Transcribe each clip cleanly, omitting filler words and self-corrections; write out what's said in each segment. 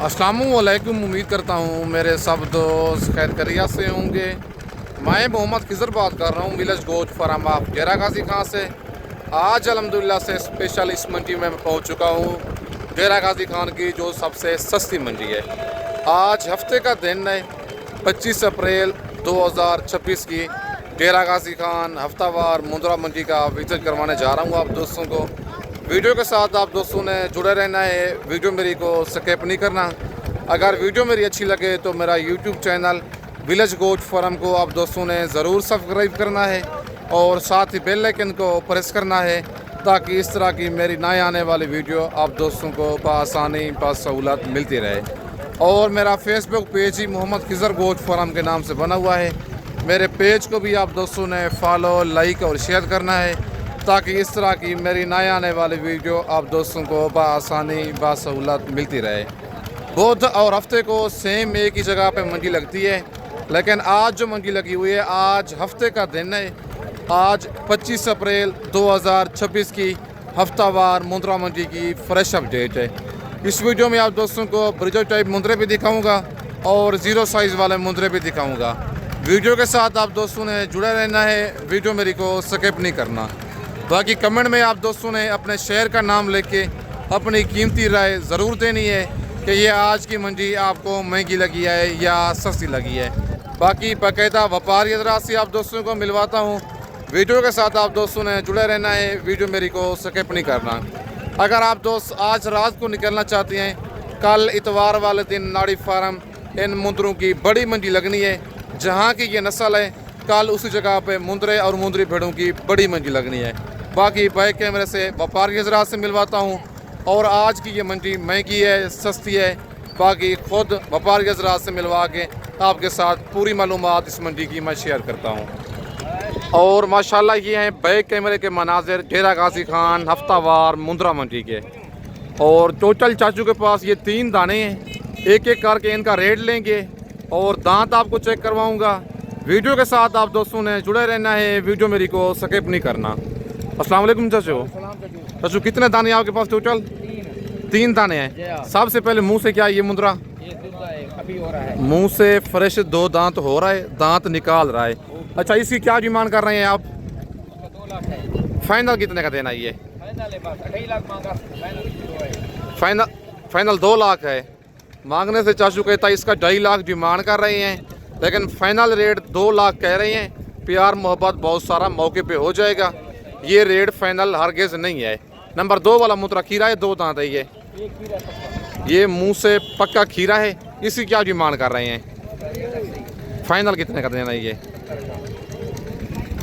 अस्सलामुअलैकुम। उम्मीद करता हूँ मेरे सब दोस्त खैर खैरियत से होंगे। मैं मोहम्मद खिज़र बात कर रहा हूँ विलेज गोट फार्म ऑफ डेरा गाजी खान से। आज अल्हम्दुलिल्लाह से स्पेशल इस मंडी में मैं पहुँच चुका हूँ, डेरा गाजी खान की जो सबसे सस्ती मंडी है। आज हफ्ते का दिन है 25 अप्रैल 2026 की। डेरा गाजी खान हफ्तावार मुंद्रा मंडी का विजिट करवाने जा रहा हूँ आप दोस्तों को। वीडियो के साथ आप दोस्तों ने जुड़े रहना है, वीडियो मेरी को स्किप नहीं करना। अगर वीडियो मेरी अच्छी लगे तो मेरा YouTube channel village goat farm को आप दोस्तों ने ज़रूर सब्सक्राइब करना है और साथ ही बेल आइकन को प्रेस करना है, ताकि इस तरह की मेरी नए आने वाली वीडियो आप दोस्तों को बआसानी बासहूलत मिलती रहे। और मेरा फेसबुक पेज ही मोहम्मद खिज़र गोट फार्म के नाम से बना हुआ है। मेरे पेज को भी आप दोस्तों ने फॉलो, लाइक और शेयर करना है, ताकि इस तरह की मेरी नए आने वाली वीडियो आप दोस्तों को बआसानी बासहूलत मिलती रहे। बुध और हफ्ते को सेम एक ही जगह पे मंडी लगती है, लेकिन आज जो मंडी लगी हुई है, आज हफ्ते का दिन है। आज 25 अप्रैल 2026 की हफ्तावार मुंद्रा मंडी की फ्रेश अपडेट है। इस वीडियो में आप दोस्तों को ब्रिजर टाइप मुंद्रे भी दिखाऊंगा और ज़ीरो साइज़ वाले मुंद्रे भी दिखाऊंगा। वीडियो के साथ आप दोस्तों ने जुड़े रहना है, वीडियो मेरी को स्किप नहीं करना। बाकी कमेंट में आप दोस्तों ने अपने शहर का नाम लेके अपनी कीमती राय ज़रूर देनी है कि ये आज की मंडी आपको महंगी लगी है या सस्ती लगी है। बाकी बाकायदा व्यापारी हज़रात से आप दोस्तों को मिलवाता हूँ। वीडियो के साथ आप दोस्तों ने जुड़े रहना है, वीडियो मेरी को स्किप नहीं करना। अगर आप दोस्त आज रात को निकलना चाहते हैं, कल इतवार वाले दिन नाड़ी फार्म इन मुंदरों की बड़ी मंडी लगनी है, जहाँ की ये नस्ल है। कल उसी जगह पे मुंदरे और मुंदरी भेड़ों की बड़ी मंडी लगनी है। बाकी बैक कैमरे से व्यापारी हज़रात से मिलवाता हूँ और आज की ये मंडी महंगी है सस्ती है, बाकी खुद व्यापारी हज़रात से मिलवा के आपके साथ पूरी मालूमात इस मंडी की मैं शेयर करता हूँ। और माशाल्लाह ये हैं बैक कैमरे के मनाजिर डेरा गाजी खान हफ्तावार मुंद्रा मंडी के। और टोटल चाचू के पास ये 3 दाने हैं, एक एक करके इनका रेट लेंगे और दांत आपको चेक करवाऊँगा। वीडियो के साथ आप दोस्तों ने जुड़े रहना है, वीडियो मेरी को स्किप नहीं करना। अस्सलाम वालेकुम चाचू, कितने दाने आपके पास टोटल? 3 दाने हैं। सबसे पहले मुंह से क्या ये मुंद्रा? अभी हो रहा है। मुंह से फ्रेश 2 दांत हो रहा है, दांत निकाल रहा है। अच्छा, इसकी क्या डिमांड कर रहे हैं आप? 2 लाख है। फाइनल कितने का देना ये? फाइनल 2.5 लाख मांगा, फाइनल 2 लाख है। मांगने से चाचू कहता है इसका 2.5 लाख डिमांड कर रहे हैं, लेकिन फाइनल रेट 2 लाख कह रहे हैं। प्यार मोहब्बत बहुत सारा मौके पे हो जाएगा, ये रेट फाइनल हरगिज़ नहीं है। नंबर 2 वाला मुंद्रा खीरा है, 2 दांत है ये मुंह से पक्का खीरा है। इसकी क्या डिमांड कर रहे हैं? फाइनल कितने का देना है ये?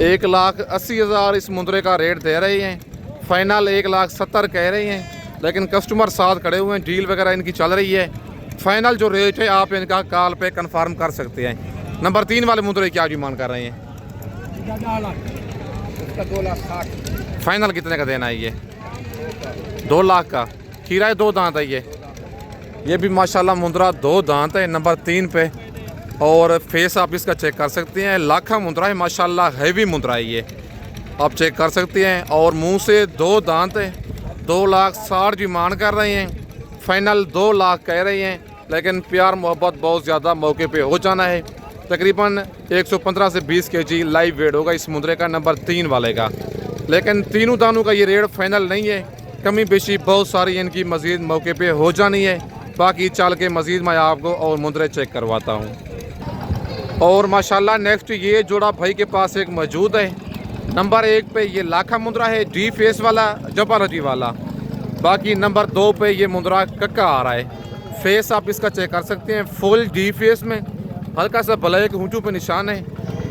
1,80,000 इस मुंद्रे का रेट दे रहे हैं। फाइनल 1,70,000 कह रहे हैं, लेकिन कस्टमर साथ खड़े हुए हैं, डील वगैरह इनकी चल रही है। फाइनल जो रेट है आप इनका कॉल पे कंफर्म कर सकते हैं। नंबर 3 वाले मुंद्रे क्या डिमांड कर रहे हैं? 2 लाख 60। फाइनल कितने का देना है ये? 2 लाख का। खीरा है, 2 दांत है ये भी माशाल्लाह मुंद्रा 2 दांत है नंबर 3 पे। और फेस आप इसका चेक कर सकते हैं, लाखा मुंद्रा है माशाल्लाह, हैवी मुंद्रा है ये, आप चेक कर सकते हैं। और मुंह से 2 दांत है। 2,60,000 डिमांड कर रहे हैं, फाइनल 2 लाख कह रहे हैं, लेकिन प्यार मोहब्बत बहुत ज़्यादा मौके पे हो जाना है। तकरीबन 115 से 20 kg लाइव वेट होगा इस मुंद्रे का, नंबर 3 वाले का। लेकिन तीनों दानों का ये रेट फाइनल नहीं है, कमी बेशी बहुत सारी इनकी मज़ीद मौके पे हो जानी है। बाकी चल के मज़ीद मैं आपको और मुंद्रे चेक करवाता हूँ। और माशाल्लाह नेक्स्ट ये जोड़ा भाई के पास एक मौजूद है। नंबर 1 पे ये लाखा मुंद्रा है, डी फेस वाला, जबालजी वाला। बाकी नंबर 2 पे ये मुंद्रा कक्का आ रहा है। फेस आप इसका चेक कर सकते हैं, फुल डी फेस में, हल्का सा ब्लैक होंठों पे निशान है।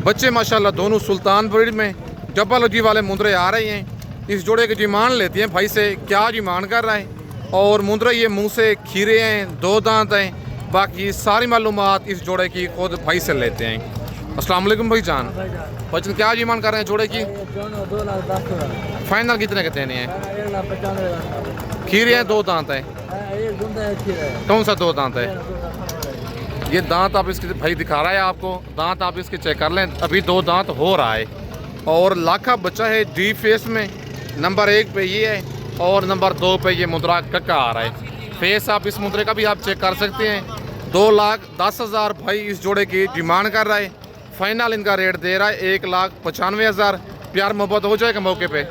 बच्चे माशाल्लाह दोनों सुल्तान ब्रीड में जबालजी वाले मुंद्रे आ रहे हैं। इस जोड़े की डिमांड लेते हैं भाई से, क्या डिमांड कर रहा है। और मुंद्रे ये मुंह से खीरे हैं, 2 दांत हैं। बाकी सारी मालूमात इस जोड़े की खुद भाई से लेते हैं। अस्सलाम वालेकुम भाई जान, बच्चन क्या डिमांड कर रहे हैं जोड़े की? 2 लाख 10। फाइनल कितने के देने हैं? 1,95,000। खीरे हैं, 2 दांत हैं। कौन सा 2 दांत है? ये दांत आप इसके भाई दिखा रहा है आपको, दांत आप इसके चेक कर लें, अभी 2 दांत हो रहा है। और लाखा बच्चा है डी फेस में, नंबर 1 पे ये है और नंबर 2 पे ये मुंद्रा कक्का आ रहा है। फेस आप इस मुंदरे का भी आप चेक कर सकते हैं। 2,10,000 भाई इस जोड़े की डिमांड कर रहा है। फाइनल इनका रेट दे रहा है 1,95,000। प्यार मोहब्बत हो जाएगा मौके पे,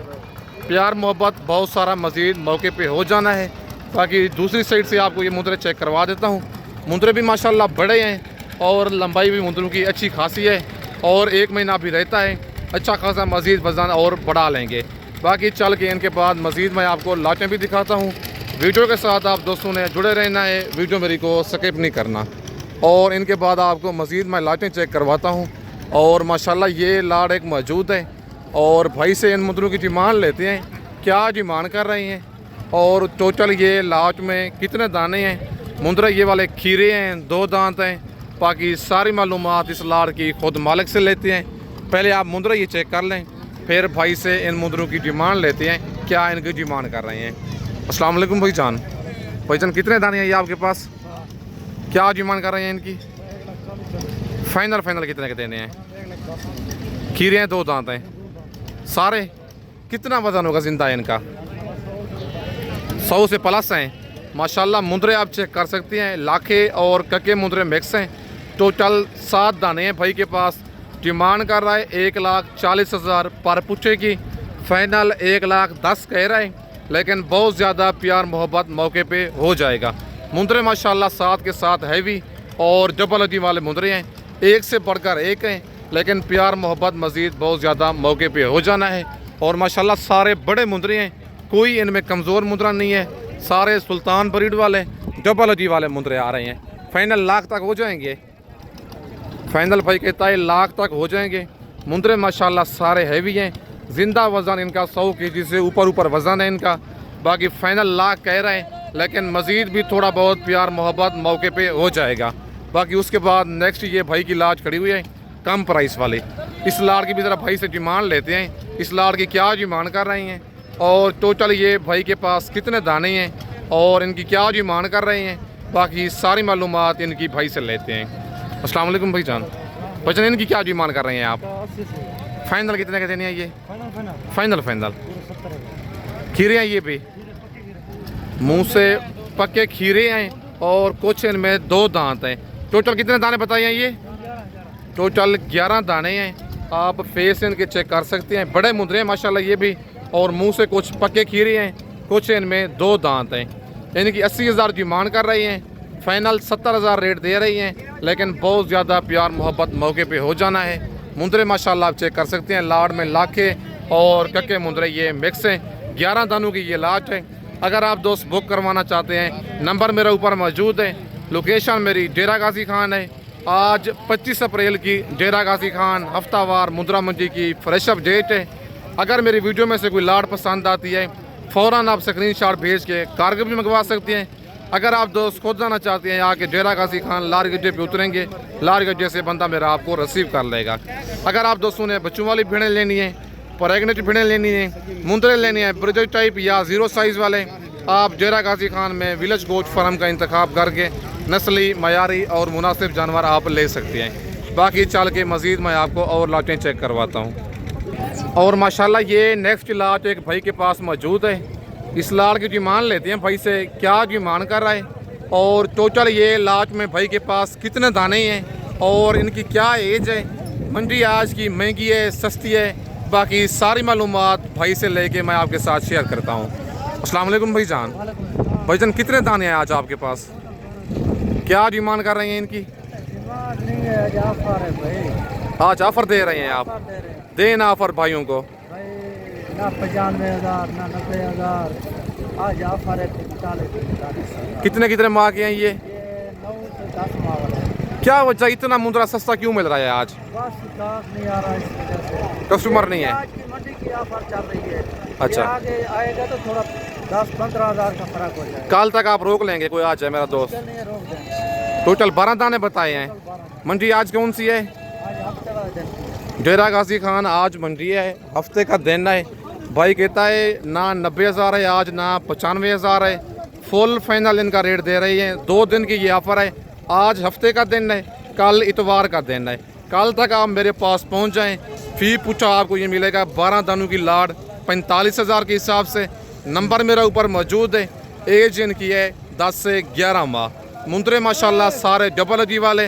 प्यार मोहब्बत बहुत सारा मज़ीद मौके पे हो जाना है। बाकी दूसरी साइड से आपको ये मुंदरे चेक करवा देता हूँ। मुंदरे भी माशाल्लाह बड़े हैं और लंबाई भी मुंदरों की अच्छी खासी है और 1 महीना भी रहता है। अच्छा खासा मज़ीद वज़न और बढ़ा लेंगे। बाकी चल के इनके बाद मज़ीद मैं आपको लाटें भी दिखाता हूँ। वीडियो के साथ आप दोस्तों ने जुड़े रहना है, वीडियो मेरी को स्किप नहीं करना। और इनके बाद आपको मज़ीद मैं लाटें चेक करवाता हूँ। और माशाल्लाह ये लाड़ एक मौजूद है और भाई से इन मुंदरों की डिमांड लेते हैं, क्या डिमांड कर रहे हैं और टोटल ये लाट में कितने दाने हैं। मुंदरे ये वाले खीरे हैं, 2 दांत हैं। बाकी सारी मालूमात इस लाड़ की खुद मालिक से लेते हैं। पहले आप मुंदरे ये चेक कर लें, फिर भाई से इन मुंदरों की डिमांड लेते हैं, क्या इनकी डिमांड कर रहे हैं। अस्सलाम वालेकुम भाईजान। भाईजान कितने दाने हैं ये आपके पास, क्या डिमांड कर रहे हैं इनकी? फाइनल कितने के देने हैं? खीरे हैं, 2 दांत हैं सारे। कितना वजन होगा जिंदा है इनका? 100 से प्लस हैं माशाल्लाह। मुंदरे आप चेक कर सकते हैं, लाखे और कके मुंदरे मिक्स हैं। टोटल 7 दाने हैं भाई के पास। डिमांड कर रहा है 1,40,000 पर पुच्छे की। फाइनल 1,10,000 कह रहा है, लेकिन बहुत ज़्यादा प्यार मोहब्बत मौके पे हो जाएगा। मुंदरे माशाल्लाह 7 के 7 हैवी और डबल अदी वाले मुंदरे हैं, एक से बढ़कर एक हैं, लेकिन प्यार मोहब्बत मज़ीद बहुत ज़्यादा मौके पे हो जाना है। और माशाल्लाह सारे बड़े मुंदरे हैं, कोई इनमें कमज़ोर मुंदरा नहीं है। सारे सुल्तान ब्रीड वाले डबल अदी वाले मुंदरे आ रहे हैं। फाइनल 1,00,000 तक हो जाएंगे। फाइनल भाई कहता है 1,00,000 तक हो जाएंगे। मुंदरे माशाल्लाह सारे हैवी हैं। ज़िंदा वज़न इनका 100 kg से ऊपर वज़न है इनका। बाकी फाइनल 1,00,000 कह रहे हैं, लेकिन मज़ीद भी थोड़ा बहुत प्यार मोहब्बत मौके पे हो जाएगा। बाकी उसके बाद नेक्स्ट ये भाई की लाट खड़ी हुई है कम प्राइस वाली। इस लाड़ की भी ज़रा भाई से डिमांड लेते हैं, इस लाड़ की क्या डिमांड कर रहे हैं और टोटल ये भाई के पास कितने दाने हैं और इनकी क्या डिमांड कर रहे हैं। बाकी सारी मालूमात इनकी भाई से लेते हैं। अस्सलाम वालेकुम भाईजान। भाईजान इनकी क्या डिमांड कर रहे हैं आप? फाइनल कितने के देने हैं ये? फाइनल खीरे हैं ये भी, मुंह से पक्के खीरे हैं और कुछ इनमें 2 दांत हैं। टोटल कितने दाने बताए हैं ये? टोटल 11 दाने हैं। आप फेस इनके चेक कर सकते हैं, बड़े मुंदरे हैं माशाल्लाह ये भी। और मुंह से कुछ पक्के खीरे हैं, कुछ इनमें 2 दांत हैं। इनकी 80,000 डिमांड कर रही हैं। फाइनल 70,000 रेट दे रही हैं, लेकिन बहुत ज़्यादा प्यार मोहब्बत मौके पे हो जाना है। मुंदरे माशाल्लाह आप चेक कर सकते हैं, लाड़ में लाखे और कक्के मुंदरे ये मिक्स हैं। 11 दानों की ये लाट है। अगर आप दोस्त बुक करवाना चाहते हैं, नंबर मेरे ऊपर मौजूद है। लोकेशन मेरी डेरा गाजी खान है। आज 25 अप्रैल की डेरा गाजी खान हफ्तावार मुंदरा मंडी की फ्रेश अप डेट है। अगर मेरी वीडियो में से कोई लाड़ पसंद आती है, फ़ौरन आप स्क्रीनशॉट भेज के कार्गो भी मंगवा सकते हैं। अगर आप दोस्त खुद जाना चाहते हैं, आके डेरा गाजी खान लार गड्ढे पे उतरेंगे, लार गड्ढे से बंदा मेरा आपको रिसीव कर लेगा। अगर आप दोस्तों ने बच्चों वाली भेड़ें लेनी है, प्रेगनेंट भेड़ें लेनी है, मुंदरे लेनी है ब्रिज टाइप या 0 साइज़ वाले, आप डेरा गाजी खान में विलेज गोट फार्म का इंतखाब करके नस्ली मयारी और मुनासिब जानवर आप ले सकते हैं। बाकी चल के मज़ीद मैं आपको और लाटें चेक करवाता हूँ। और माशाल्लाह ये नेक्स्ट लाट एक भाई के पास मौजूद है। इस लाड़ की डिमांड लेते हैं भाई से, क्या डिमांड कर रहा है और टोटल ये लाट में भाई के पास कितने दाने हैं और इनकी क्या एज है। मंडी आज की महंगी है सस्ती है, बाकी सारी मालूमात भाई से लेके मैं आपके साथ शेयर करता हूँ। अस्सलाम वालेकुम भाईजान। भाईजान कितने दाने हैं आज आपके पास, क्या डिमांड कर रहे हैं इनकी? आज ऑफर दे रहे हैं आप, देना ऑफर भाइयों को। ना 95,000 ना 90,000, आज ऑफर है 40,000। कितने माह के हैं ये? 9 से 10 माह वाला। क्या वजह, इतना मुंदरा सस्ता क्यों मिल रहा है आज? बस ग्राहक नहीं आ रहा है इस वजह से, कस्टमर नहीं है। आज की मंडी की ऑफर चल रही है। अच्छा, ये आगे आएगा तो थोड़ा 10-15,000 का फर्क हो जाएगा। कल तक आप रोक लेंगे? कोई आज है मेरा दोस्त, चलिए रोक देंगे। टोटल 12 दाने बताए हैं। मंडी आज कौन सी है? आज हफ्ते वाला दिन है। डेरा गाजी खान आज मंडी है, हफ्ते का दिन है। भाई कहता है ना 90,000 है आज, ना 95,000 है। फुल फाइनल इनका रेट दे रही है। 2 दिन की ये ऑफ़र है। आज हफ्ते का दिन है, कल इतवार का दिन है। कल तक आप मेरे पास पहुंच जाएं, फी पूछा आपको ये मिलेगा 12 दानों की लाड़ 45,000 के हिसाब से। नंबर मेरा ऊपर मौजूद है। एज इनकी है 10 से 11 माह। मुंद्रे माशाल्लाह सारे डबल अजी वाले।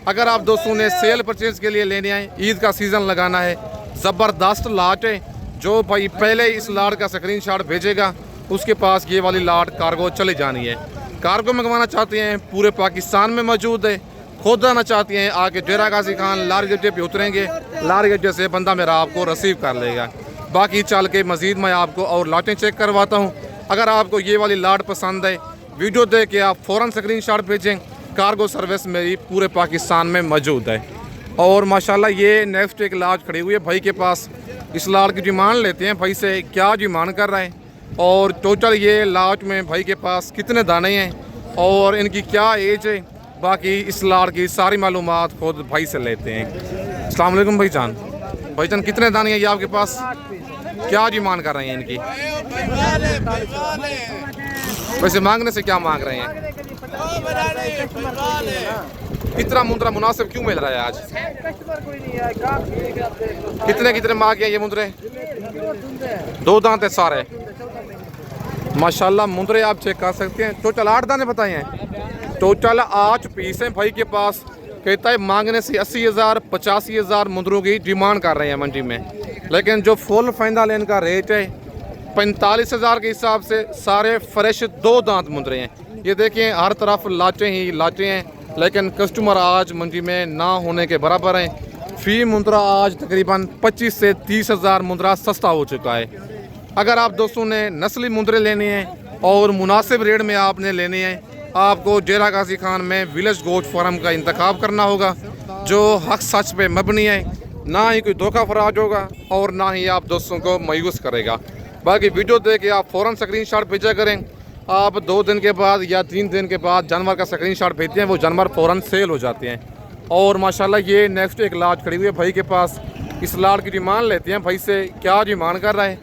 अगर आप दोस्तों ने सेल परचेज के लिए लेने आए, ईद का सीज़न लगाना है, ज़बरदस्त लाट है। जो भाई पहले इस लाट का स्क्रीनशॉट भेजेगा उसके पास ये वाली लाट कार्गो चली जानी है। कार्गो मंगवाना चाहते हैं पूरे पाकिस्तान में मौजूद है। खुद आना चाहते हैं आके डेरा गाजी खान लारी गड्ढे पे उतरेंगे, लारी गड्ढे से बंदा मेरा आपको रिसीव कर लेगा। बाकी चल के मज़ीद मैं आपको और लाटें चेक करवाता हूँ। अगर आपको ये वाली लाट पसंद है, वीडियो देख के आप फ़ौरन स्क्रीनशॉट भेजें। कार्गो सर्विस मेरी पूरे पाकिस्तान में मौजूद है। और माशाल्लाह ये नेक्स्ट एक लाट खड़ी हुई है भाई के पास। इस लाट की डिमांड लेते हैं भाई से, क्या डिमांड कर रहे हैं और टोटल ये लाट में भाई के पास कितने दाने हैं और इनकी क्या एज है। बाकी इस लाट की सारी मालूमात खुद भाई से लेते हैं। अस्सलाम वालेकुम भाईजान। भाईजान कितने दाने हैं ये आपके पास, क्या डिमांड कर रहे हैं इनकी? वैसे मांगने से क्या मांग रहे हैं? इतना मुंद्रा मुनासिब क्यों मिल रहा है आज? कितने कितने माह के हैं ये मुंद्रे? 2 दांत है सारे माशाल्लाह। मुंद्रे आप चेक कर सकते हैं। टोटल 8 दाने बताए हैं, टोटल 8 पीस हैं भाई के पास। कहता है मांगने से 80,000 85,000 मुंद्रों की डिमांड कर रहे हैं मंडी में, लेकिन जो फुल फाइनल इनका रेट है 45,000 के हिसाब से। सारे फ्रेश 2 दांत मुंद्रे हैं। ये देखें हर तरफ लाटें ही लाटें हैं, लेकिन कस्टमर आज मंडी में ना होने के बराबर हैं। फ़ी मुंद्रा आज तकरीबन 25 से 30,000 मुंद्रा सस्ता हो चुका है। अगर आप दोस्तों ने नस्ली मुंद्रे लेने हैं और मुनासिब रेट में आपने लेने हैं, आपको डेरा गाजी खान में विलेज गोट फार्म का इंतखाब करना होगा, जो हक सच पे मबनी है। ना ही कोई धोखा फराज होगा और ना ही आप दोस्तों को मायूस करेगा। बाकी वीडियो देख के आप फ़ौरन स्क्रीनशॉट भेजा करें। आप 2 दिन के बाद या 3 दिन के बाद जानवर का स्क्रीनशॉट भेजते हैं, वो जानवर फ़ौरन सेल हो जाते हैं। और माशाल्लाह ये नेक्स्ट एक लाट खड़ी हुई है भाई के पास। इस लाट की डिमांड लेते हैं भाई से, क्या डिमांड कर रहा है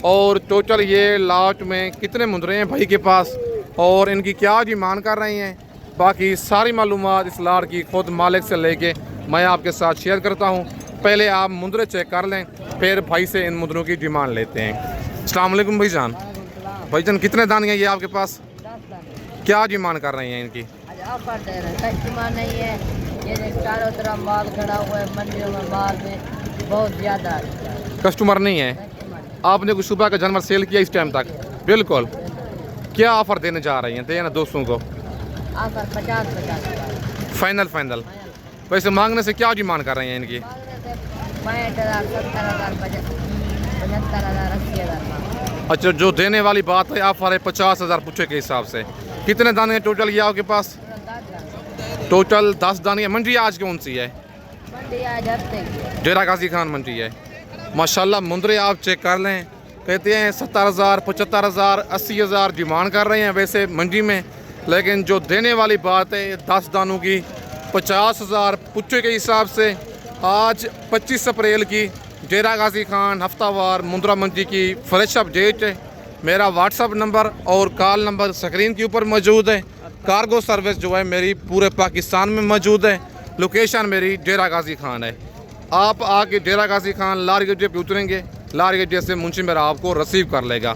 और टोटल ये लाट में कितने मुंद्रे हैं भाई के पास और इनकी क्या डिमांड कर रहे हैं। बाकी सारी मालूमात इस लाट की खुद मालिक से लेके मैं आपके साथ शेयर करता हूँ। पहले आप मुंद्रे चेक कर लें, फिर भाई से इन मुंद्रों की डिमांड लेते हैं। अस्सलाम वालेकुम भाईजान। भाईजान कितने दाने हैं ये आपके पास, क्या डिमांड कर रहे हैं इनकी? ऑफर दे रहे हैं, कस्टमर नहीं है। ये चारों तरफ माल खड़ा हुआ है, मंडियों में माल में बहुत ज़्यादा कस्टमर नहीं है। आपने कुछ सुबह का जानवर सेल किया इस टाइम तक? बिल्कुल। क्या ऑफर देने जा रही हैं? देना दोस्तों को ऑफर 50 फाइनल। वैसे मांगने से क्या डिमांड कर रहे हैं इनकी? 65,000 70,000 75,000 80,000। अच्छा, जो देने वाली बात है ऑफर है 50,000 पूछे के हिसाब से। कितने दाने हैं टोटल ये आपके पास? टोटल 10 दाने हैं। मंडी आज कौन सी है? मंडी आज हफ्ते की डेरा गाजी खान मंडी है। माशाल्लाह मुंद्रे आप चेक कर लें, कहते हैं 70,000 75,000 80,000 डिमांड कर रहे हैं वैसे मंडी में, लेकिन जो देने वाली बात है 10 दानों की 50,000 पुच्चे के हिसाब से। आज 25 अप्रैल की डेरा गाजी खान हफ्तावार मुंद्रा मंडी की फ्रेश अपडेट है। मेरा व्हाट्सअप नंबर और कॉल नंबर स्क्रीन के ऊपर मौजूद है। कार्गो सर्विस जो है मेरी पूरे पाकिस्तान में मौजूद है। लोकेशन मेरी डेरा गाजी खान है। आप आके डेरा गाजी खान लारी गड्ढे पे उतरेंगे, लारी गड्ढे से मुंशी मेरा आपको रिसीव कर लेगा।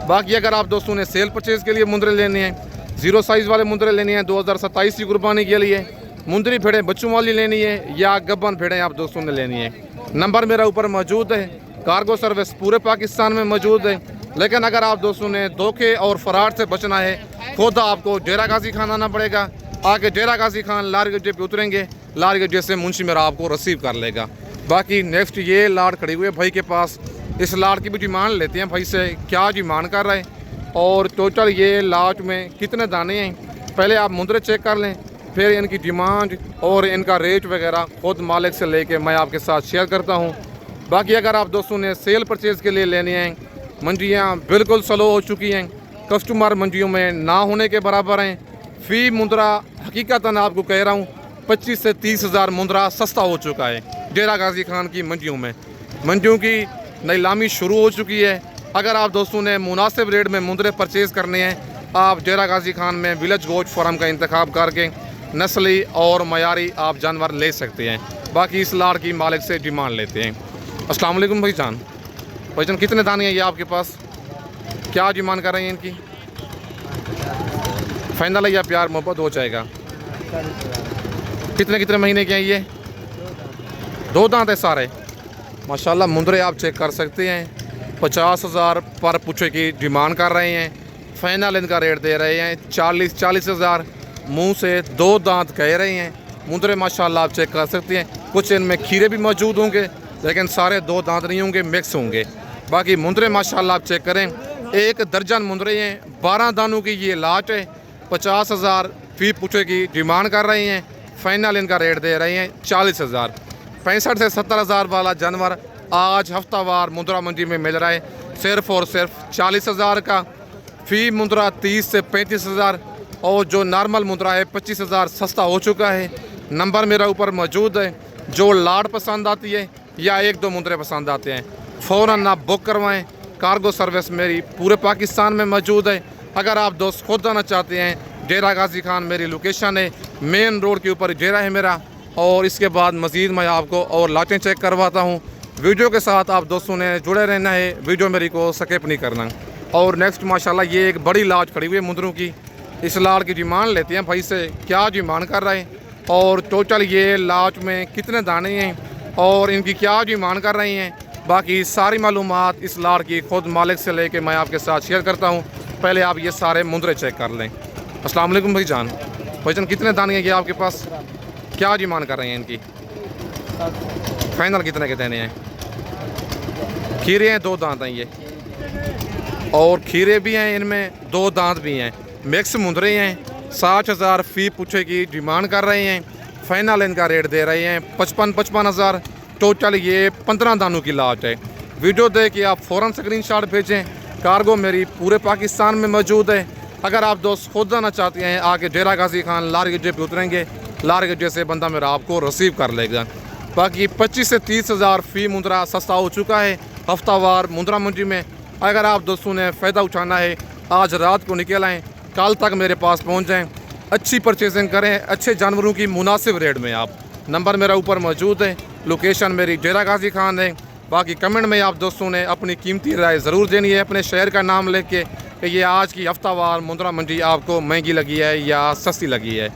बाकी अगर आप दोस्तों ने सेल परचेज़ के लिए मुंद्रे लेने हैं, 0 साइज़ वाले मुंद्रे लेने हैं 2027 की कुर्बानी के लिए, मुंदरी भेड़ें बच्चों वाली लेनी है या गब्बन भेड़ें आप दोस्तों ने लेनी है, नंबर मेरा ऊपर मौजूद है। कार्गो सर्विस पूरे पाकिस्तान में मौजूद है। लेकिन अगर आप दोस्तों ने धोखे और फराड से बचना है, खुद आपको डेरा गाजी खान आना पड़ेगा। आके डेरा गाजी खान लारी गड्ढे पे उतरेंगे, लारी गड्ढे से मुंशी मेरा आपको रिसीव कर लेगा। बाकी नेक्स्ट ये लाट खड़ी हुई है भाई के पास। इस लाट की भी डिमांड लेते हैं भाई से, क्या डिमांड कर रहे हैं और टोटल ये लाट में कितने दाने हैं। पहले आप मुंद्रे चेक कर लें, फिर इनकी डिमांड और इनका रेट वगैरह खुद मालिक से लेके मैं आपके साथ शेयर करता हूँ। बाकी अगर आप दोस्तों ने सेल परचेज़ के लिए लेने हैं, मंडियाँ बिल्कुल स्लो हो चुकी हैं, कस्टमर मंडियों में ना होने के बराबर हैं। फ़ी मुंद्रा हकीकतन आपको कह रहा हूँ 25 से 30,000 मुंद्रा सस्ता हो चुका है डेरा गाजी खान की मंडियों में। मंडियों की नीलामी शुरू हो चुकी है। अगर आप दोस्तों ने मुनासिब रेट में मुंद्रे परचेज़ करने हैं, आप डेरा गाजी खान में विलेज गोट फार्म का इंतखाब करके नस्ली और मयारी आप जानवर ले सकते हैं। बाकी इस लाड़ की मालिक से डिमांड लेते हैं। अस्सलाम वालेकुम भाईजान। भाईजान कितने दाने हैं ये आपके पास, क्या डिमांड कर रहे हैं इनकी? फाइनल है या प्यार मोहब्बत हो जाएगा? 40,000। कितने कितने महीने के हैं ये? 2 दांत है सारे माशाल्लाह। मुंदरे आप चेक कर सकते हैं। 50,000 पर पूछे की डिमांड कर रहे हैं। फाइनल इनका रेट दे रहे हैं 40,000। मुंह से 2 दांत कह रहे हैं। मुंदरे माशाल्लाह आप चेक कर सकते हैं। कुछ इनमें खीरे भी मौजूद होंगे लेकिन सारे 2 दांत नहीं होंगे, मिक्स होंगे। बाकी मुंदरे माशाल्लाह आप चेक करें, 1 दर्जन मुंदरे हैं। 12 दानों की ये लाट है। 50,000 फी पूछे की डिमांड कर रहे हैं। फाइनल इनका रेट दे रहे हैं 40,000। 65 से 70,000 वाला जानवर आज हफ्तावार मुंद्रा मंडी में मिल रहा है सिर्फ और सिर्फ 40,000 का। फी मुंद्रा 30 से 35,000 और जो नॉर्मल मुंद्रा है 25,000 सस्ता हो चुका है। नंबर मेरा ऊपर मौजूद है। जो लाट पसंद आती है या 1-2 मुंद्रे पसंद आते हैं फ़ौरन आप बुक करवाएं। कार्गो सर्विस मेरी पूरे पाकिस्तान में मौजूद है। अगर आप दोस्त खुद आना चाहते हैं, डेरा गाजी खान मेरी लोकेशन है, मेन रोड के ऊपर डेरा है मेरा। और इसके बाद मज़ीद मैं आपको और लाटें चेक करवाता हूँ। वीडियो के साथ आप दोस्तों ने जुड़े रहना है, वीडियो मेरी को स्किप नहीं करना। और नेक्स्ट माशाल्लाह ये एक बड़ी लाट खड़ी हुई है मुंदरों की। इस लाट की डिमांड लेते हैं भाई से, क्या डिमांड कर रहे हैं और टोटल ये लाट में कितने दाने हैं और इनकी क्या डिमांड कर रही हैं। बाकी सारी मालूमात इस लाट की खुद मालिक से लेके मैं आपके साथ शेयर करता हूँ। पहले आप ये सारे मुंदरे चेक कर लें। अस्सलाम वालेकुम भाईजान। भाईजान कितने दाने हैं ये आपके पास? क्या डिमांड कर रहे हैं इनकी? फाइनल कितने के देने हैं? खीरे हैं, 2 दांत हैं ये और खीरे भी हैं, इनमें 2 दांत भी हैं। मिक्स मुंदरे हैं। 60,000 फी पूछे की डिमांड कर रहे हैं। फाइनल इनका रेट दे रहे हैं 55,000। टोटल ये 15 दानों की लाट है। वीडियो देख के आप फ़ौरन स्क्रीनशॉट भेजें। कार्गो मेरी पूरे पाकिस्तान में मौजूद है। अगर आप दोस्त खुद आना चाहते हैं, आके डेरा गाजी खान लार गड्ढे पे उतरेंगे, लार गड्ढे से बंदा मेरा आपको रिसीव कर लेगा। बाकी 25 से 30,000 फी मुंद्रा सस्ता हो चुका है हफ्तावार मुंद्रा मंडी में। अगर आप दोस्तों ने फ़ायदा उठाना है, आज रात को निकल आएँ, कल तक मेरे पास पहुँच जाएँ। अच्छी परचेजिंग करें, अच्छे जानवरों की मुनासिब रेट में। आप नंबर मेरा ऊपर मौजूद है, लोकेशन मेरी डेरा गाजी खान है। बाकी कमेंट में आप दोस्तों ने अपनी कीमती राय ज़रूर देनी है, अपने शहर का नाम लेके कि ये आज की हफ्तावार मुंद्रा मंडी आपको महंगी लगी है या सस्ती लगी है।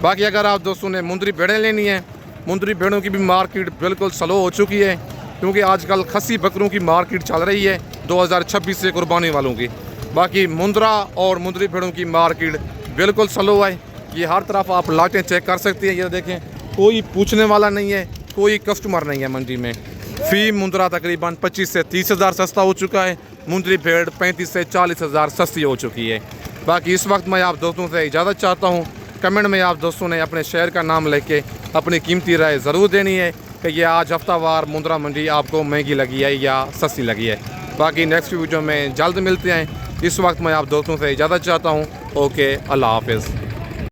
बाकी अगर आप दोस्तों ने मुंदरी भेड़ें लेनी है, मुंदरी भेड़ों की भी मार्केट बिल्कुल स्लो हो चुकी है क्योंकि आजकल खसी बकरों की मार्केट चल रही है 2026 से कुर्बानी वालों की। बाकी मुंद्रा और मुंदरी भेड़ों की मार्केट बिल्कुल स्लो है। ये हर तरफ आप लाटें चेक कर सकते हैं। ये देखें, कोई पूछने वाला नहीं है, कोई कस्टमर नहीं है मंडी में। फ़ी मुंद्रा तकरीबन 25 से 30,000 सस्ता हो चुका है। मुंदरी भेड़ 35 से 40,000 सस्ती हो चुकी है। बाकी इस वक्त मैं आप दोस्तों से इजाज़त चाहता हूँ। कमेंट में आप दोस्तों ने अपने शहर का नाम लेके अपनी कीमती राय ज़रूर देनी है कि ये आज हफ्तावार मुंद्रा मंडी आपको महंगी लगी है या सस्ती लगी है। बाकी नेक्स्ट वीडियो में जल्द मिलते हैं। इस वक्त मैं आप दोस्तों से इजाज़त चाहता हूँ। ओके, अल्लाह हाफ़िज़।